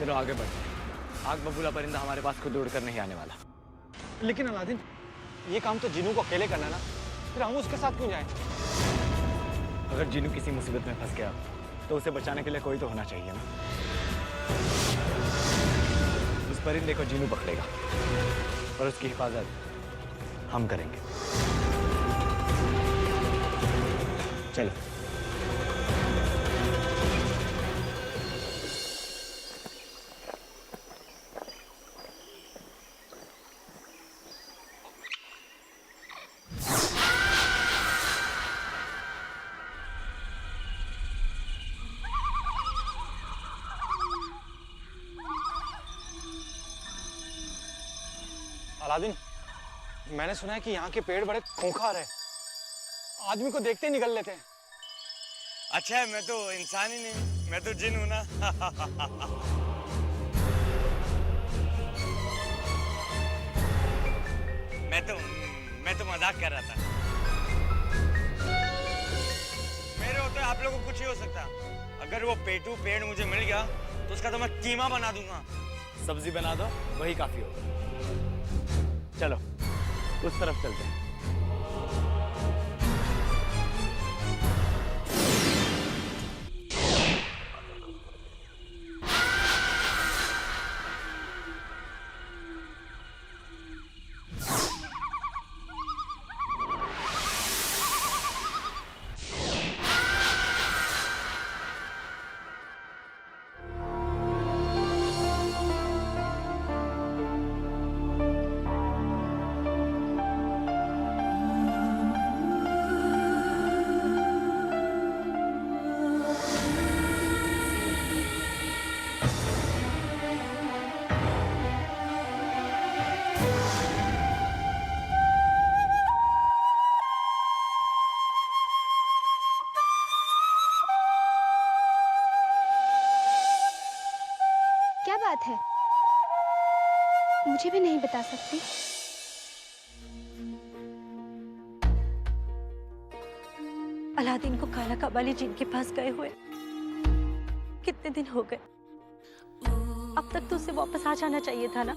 चलो आगे बढ़ते हैं। आग बबूला परिंदा हमारे पास खुद उड़कर नहीं आने वाला। लेकिन अलादीन, ये काम तो जिन्नू को अकेले करना ना, फिर हम उसके साथ क्यों जाएं? अगर जिन्नू किसी मुसीबत में फंस गया तो उसे बचाने के लिए कोई तो होना चाहिए ना। उस परिंदे को जिन्नू पकड़ेगा और उसकी हिफाजत हम करेंगे। चलो। अलादीन, मैंने सुना है कि यहाँ के पेड़ बड़े खूंखार है, आदमी को देखते ही निगल लेते हैं। अच्छा है, मैं तो इंसान ही नहीं, मैं तो जिन हूं ना। मैं तो मजाक कर रहा था। मेरे होते आप लोगों को कुछ ही हो सकता। अगर वो पेटू पेड़ मुझे मिल गया तो उसका तो मैं कीमा बना दूंगा। सब्जी बना दो, वही काफी होगा। चलो उस तरफ चलते हैं। क्या बात है? मुझे भी नहीं बता सकती। अलादीन को काला कबाली जिन के पास गए हुए कितने दिन हो गए। अब तक तो उसे वापस आ जाना चाहिए था ना।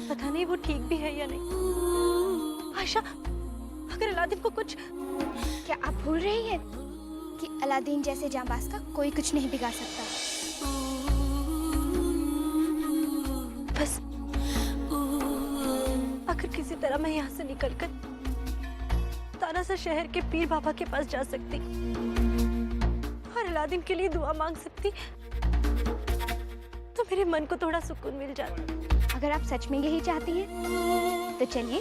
पता नहीं वो ठीक भी है या नहीं। आयशा, अगर अलादीन को कुछ... क्या आप भूल रही हैं कि अलादीन जैसे जांबाज का कोई कुछ नहीं बिगाड़ सकता। बस अगर किसी तरह मैं यहाँ से निकलकर तानासर शहर के पीर बाबा के पास जा सकती और अलादीन के लिए दुआ मांग सकती तो मेरे मन को थोड़ा सुकून मिल जाता। अगर आप सच में यही चाहती हैं तो चलिए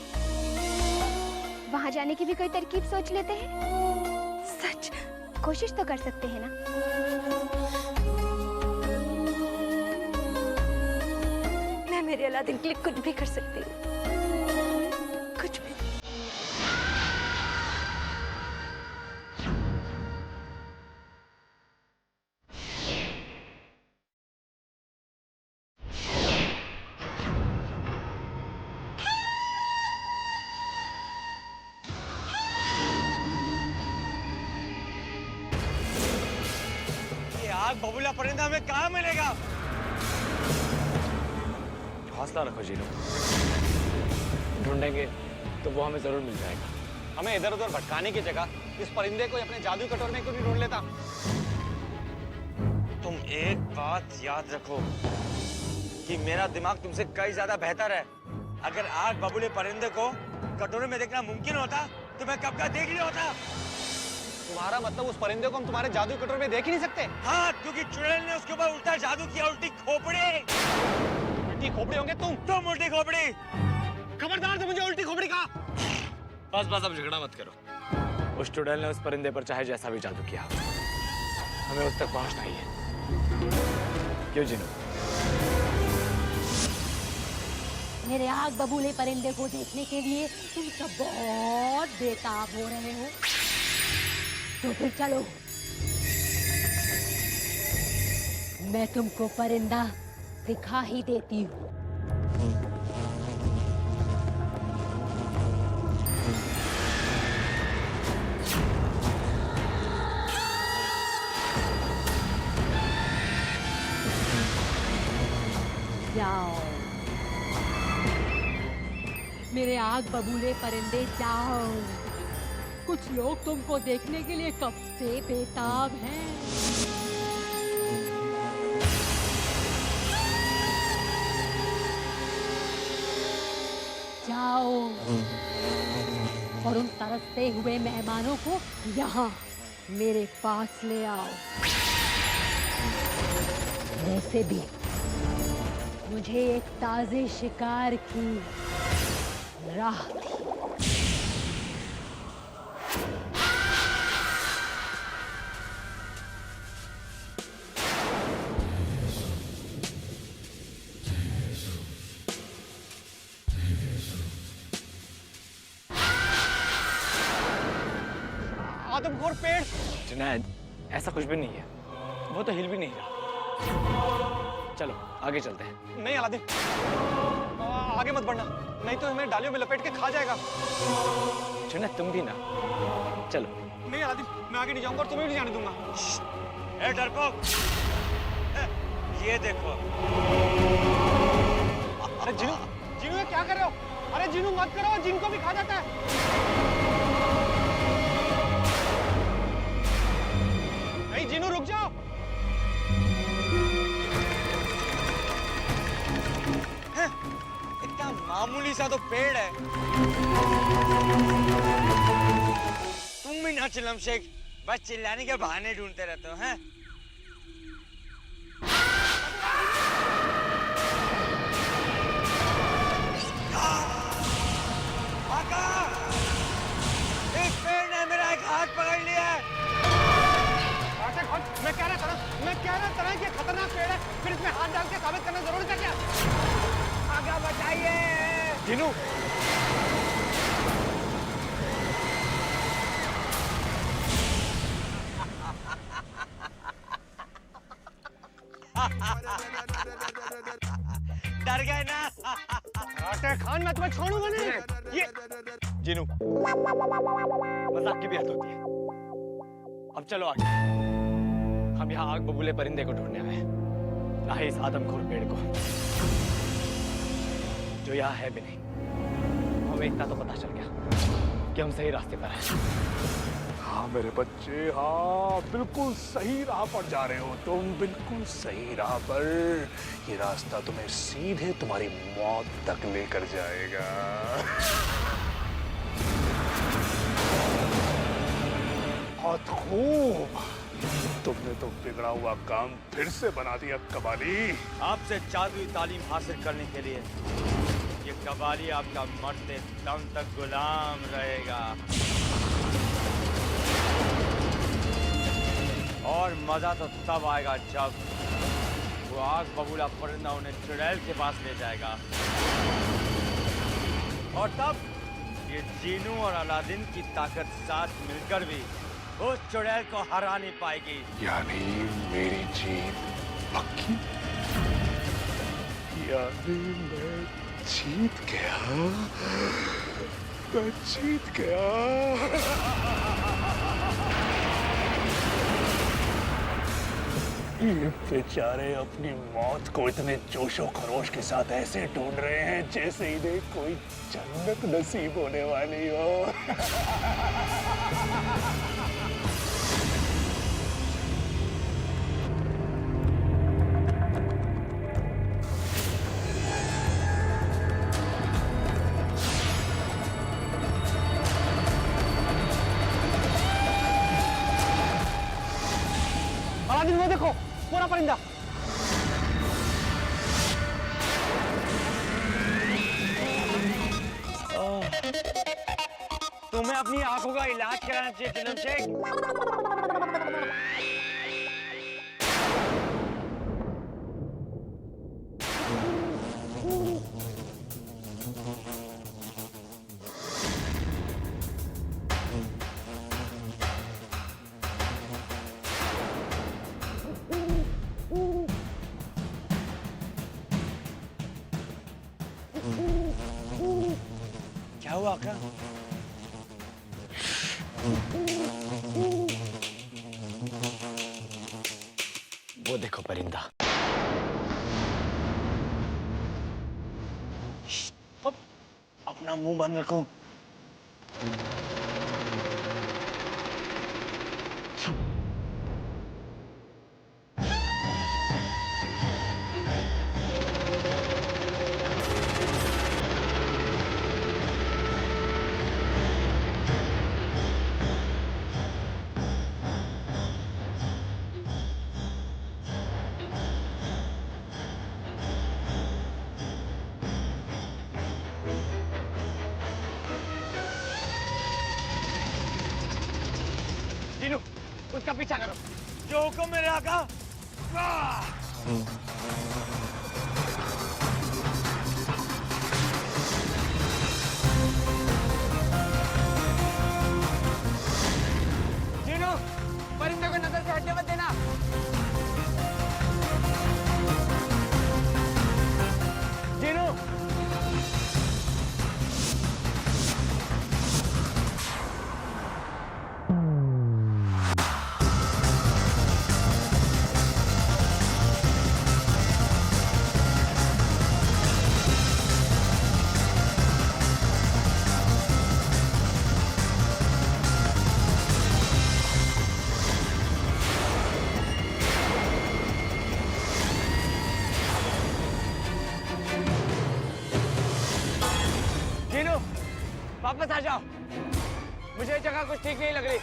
वहां जाने की भी कोई तरकीब सोच लेते हैं। सच? कोशिश तो कर सकते हैं ना। मैं मेरे अलादीन के लिए कुछ भी कर सकती हूँ, कुछ भी। ये आग बबूला परिंदा हमें कहाँ मिलेगा? हौसला रखो जीनू, ढूंढेंगे तो वो हमें जरूर मिल जाएगा। हमें इधर उधर भटकाने की जगह इस परिंदे को अपने जादू कटोरे में क्यों नहीं ढूंढ लेता? तुम एक बात याद रखो कि मेरा दिमाग तुमसे कई ज्यादा बेहतर है। अगर आग बबूले परिंदे को कटोरे में देखना मुमकिन होता तो मैं कब का देख लिया होता। तुम्हारा मतलब उस परिंदे को हम तुम्हारे जादू कटोरे में देख ही नहीं सकते? हाँ, क्योंकि चुड़ैल ने उसके ऊपर उल्टा जादू किया। उल्टी खोपड़ी। उल्टी खोपड़ी होंगे तुम उल्टी खोपड़ी। खबरदार, तो मुझे उल्टी खोपड़ी कहा। बस बस, अब झगड़ा मत करो। उस चुड़ैल ने उस परिंदे पर चाहे जैसा भी जादू किया, हमें उस तक पहुंचना ही है। क्यों जिनू? मेरे आग बबूले परिंदे को देखने के लिए तुम सब बहुत बेताब हो रहे हो, तो फिर चलो, मैं तुमको परिंदा दिखा ही देती हूँ। जाओ। मेरे आग बबूले परिंदे जाओ। कुछ लोग तुमको देखने के लिए कब से बेताब हैं। जाओ और उन तरसते हुए मेहमानों को यहाँ मेरे पास ले आओ। वैसे भी मुझे एक ताजे शिकार की राह थी। आदमखोर पेड़। जुनैद, ऐसा कुछ भी नहीं है, वो तो हिल भी नहीं रहा। चलो आगे चलते हैं। नहीं अलादीन, आगे मत बढ़ना, नहीं तो हमें डालियों में लपेट के खा जाएगा। जुनैद तुम भी ना, चलो। नहीं अलादीन, मैं आगे नहीं जाऊंगा और तुम्हें भी नहीं जाने दूंगा। ए डरपोक, ये देखो। अरे जिनू, जिनू ये क्या कर रहे हो? अरे जिनू मत करो, जिनको भी खा जाता है। नहीं जिनू रुक जाओ। इतना मामूली सा तो पेड़ है। तुम भी ना चिलम शेख, बस चिल्लाने के बहाने ढूंढते रहते हो हैं? आका! इस पेड़ ने मेरा एक हाथ पकड़ लिया है। मैं कह रहा था कि खतरनाक पेड़ है, फिर इसमें हाथ डाल के साबित करना जरूरी था क्या? आगा बचाइए। जिनू, डर गए ना? आटे खान, मैं तुम्हें छोड़ूंगा नहीं। ये जिनू, मजाक की भी हद होती है। अब चलो आगे। हम यहाँ आग बबूले परिंदे को ढूंढने आए, ना ही इस आदमखोर पेड़ को, जो यहाँ है भी नहीं। हमें इतना तो पता चल गया कि हम सही रास्ते पर हैं। हाँ मेरे बच्चे, हाँ बिल्कुल सही राह पर जा रहे हो तुम, बिल्कुल सही राह पर। ये रास्ता तुम्हें सीधे तुम्हारी मौत तक लेकर जाएगा। बहुत खूब, तुमने तो बिगड़ा हुआ काम फिर से बना दिया कबाली। आपसे जादुई तालीम हासिल करने के लिए ये कबाली आपका मरते दम तक गुलाम रहेगा। और मजा तो तब आएगा जब वो आग बबूला परिंदा उन्हें चुड़ैल के पास ले जाएगा। और तब ये जीनू और अलादीन की ताकत साथ मिलकर भी उस चुड़ैल को हरा नहीं पाएगी। यानी मेरी जीत पक्की? यानी मैं जीत गया, मैं जीत गया। ये बेचारे अपनी मौत को इतने जोशो खरोश के साथ ऐसे ढूंढ रहे हैं जैसे इन्हें कोई जन्नत नसीब होने वाली हो। अलादीन वो देखो, पूरा परिंदा। तुम्हें अपनी आंखों का इलाज कराना चाहिए चिलम शेख। क्या हुआ आका? वो देखो परिंदा। अपना मुंह बंद रखो। जीनू, उसका पीछा करो। जो हुक्म मेरे आका। जीनू, परिंदे को नजर से हटने मत देना। जीनू, जीनू, वापस आ जाओ। मुझे ये जगह कुछ ठीक नहीं लग रही।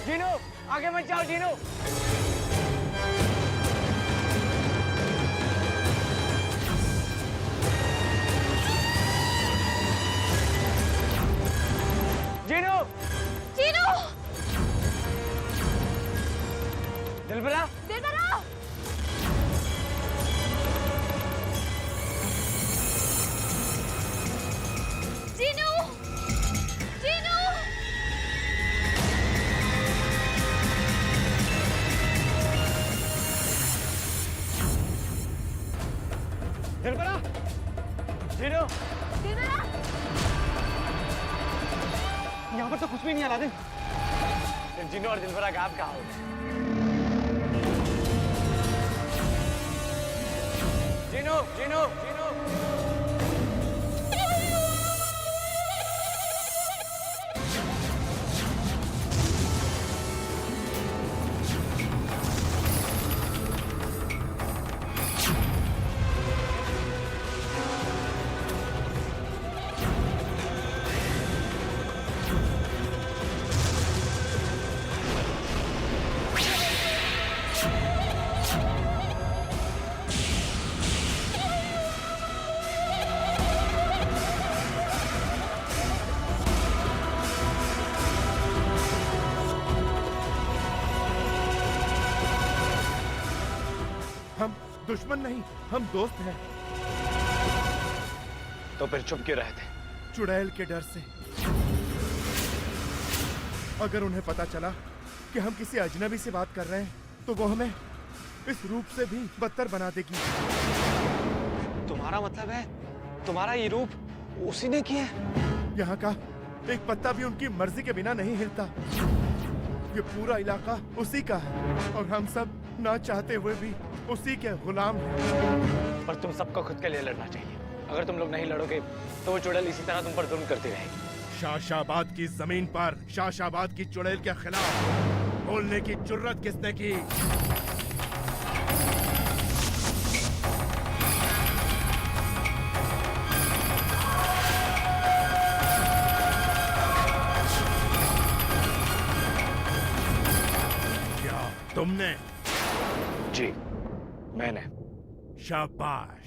जीनू, आगे मत जाओ जीनू। जीनू, जीनू! दिलबरा, दिलबरा! जीनू! जीनू! दिलबरा, जीनू, दिलबरा! यहाँ पर तो कुछ भी नहीं है अलादीन। जीनू और दिलबरा गायब कहाँ हो गए? जीनू, जीनू, जीनू। हम दुश्मन नहीं, हम दोस्त हैं। तो फिर चुप क्यों रहे थे? चुड़ैल के डर से। अगर उन्हें पता चला कि हम किसी अजनबी से बात कर रहे हैं तो वो हमें इस रूप से भी बदतर बना देगी। तुम्हारा मतलब है तुम्हारा ये रूप उसी ने किया है? यहाँ का एक पत्ता भी उनकी मर्जी के बिना नहीं हिलता। ये पूरा इलाका उसी का है और हम सब ना चाहते हुए भी उसी के गुलाम हैं। पर तुम सबको खुद के लिए लड़ना चाहिए। अगर तुम लोग नहीं लड़ोगे तो वो चुड़ैल इसी तरह तुम पर जुल्म करती रहेगी। शाशाबाद की जमीन पर शाशाबाद की चुड़ैल के खिलाफ बोलने की जुर्रत किसने की? क्या तुमने? जी, मैंने। शाबाश।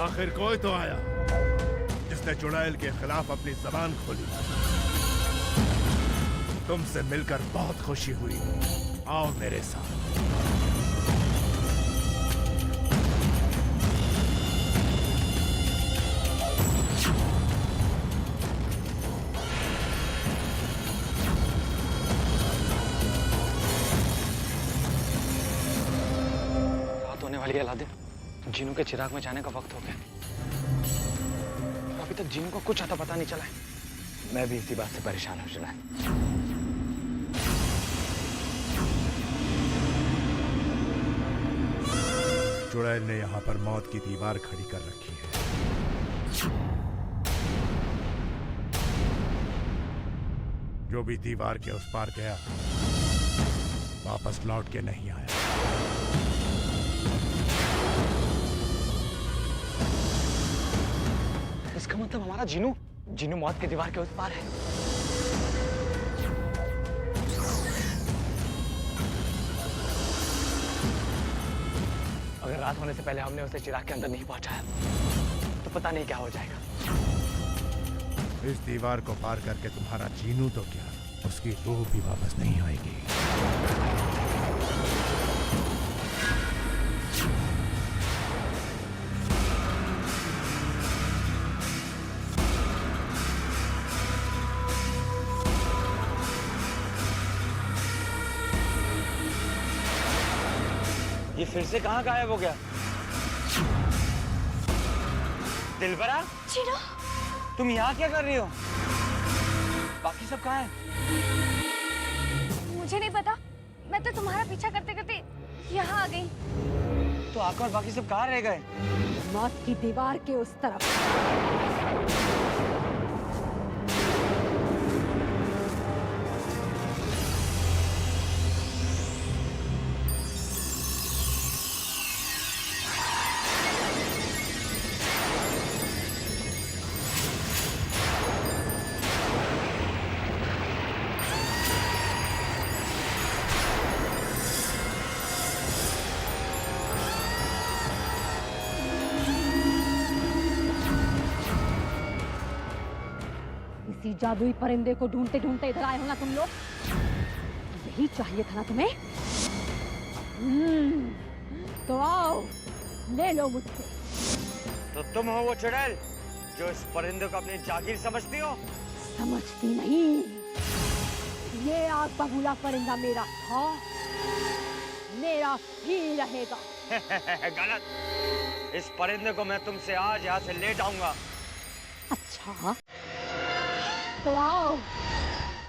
आखिर कोई तो आया जिसने चुड़ैल के खिलाफ अपनी जबान खोली। तुमसे मिलकर बहुत खुशी हुई। आओ मेरे साथ। रात होने वाली है अलादीन। जीनू के चिराग में जाने का वक्त हो गया। अभी तक जीनू को कुछ आता पता नहीं चला है। मैं भी इसी बात से परेशान हो चुका है। चुड़ैल ने यहाँ पर मौत की दीवार खड़ी कर रखी है। जो भी दीवार के उस पार गया वापस लौट के नहीं आया। इसका मतलब हमारा जीनू मौत के दीवार के उस पार है। अगर रात होने से पहले हमने उसे चिराग के अंदर नहीं पहुंचाया तो पता नहीं क्या हो जाएगा। इस दीवार को पार करके तुम्हारा जीनू तो क्या, उसकी रूह भी वापस नहीं आएगी। ये फिर से कहाँ गायब हो गया? दिलबरा, जीनू, तुम यहाँ क्या कर रही हो? बाकी सब कहाँ हैं? मुझे नहीं पता, मैं तो तुम्हारा पीछा करते करते यहाँ आ गई। तो आका और बाकी सब कहाँ रह गए? मौत की दीवार के उस तरफ। इसी जादुई परिंदे को ढूंढते ढूंढते इधर आए हो ना तुम लोग? यही चाहिए था ना तुम्हें? तो आओ, ले लो मुझसे। तो तुम हो वो चुड़ैल जो इस परिंदे को अपनी जागीर समझती हो? समझती नहीं, ये आग बबूला परिंदा मेरा था, मेरा ही रहेगा। गलत। इस परिंदे को मैं तुमसे आज यहाँ से ले जाऊंगा। अच्छा, तो आओ,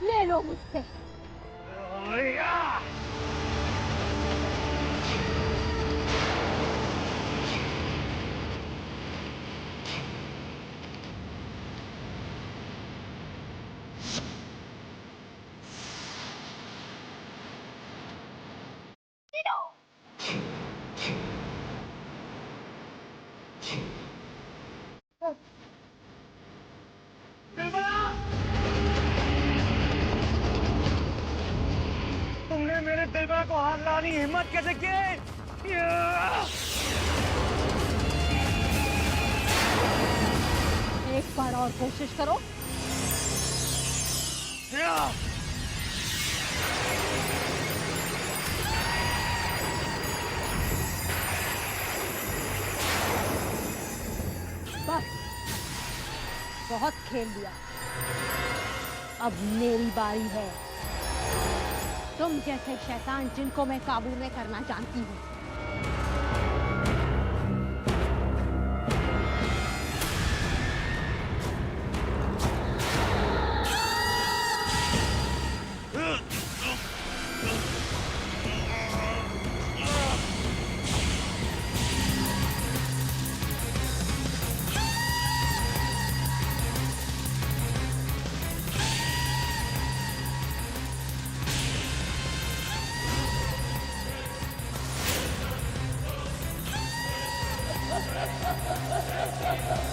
ले लो मुझसे। तुमने मेरे दिलबरा को हाथ लाने की हिम्मत कैसे की? एक बार और कोशिश करो। बस, बहुत खेल लिया, अब मेरी बारी है। तुम जैसे शैतान जिनको मैं काबू में करना जानती हूँ। Ha ha ha ha ha!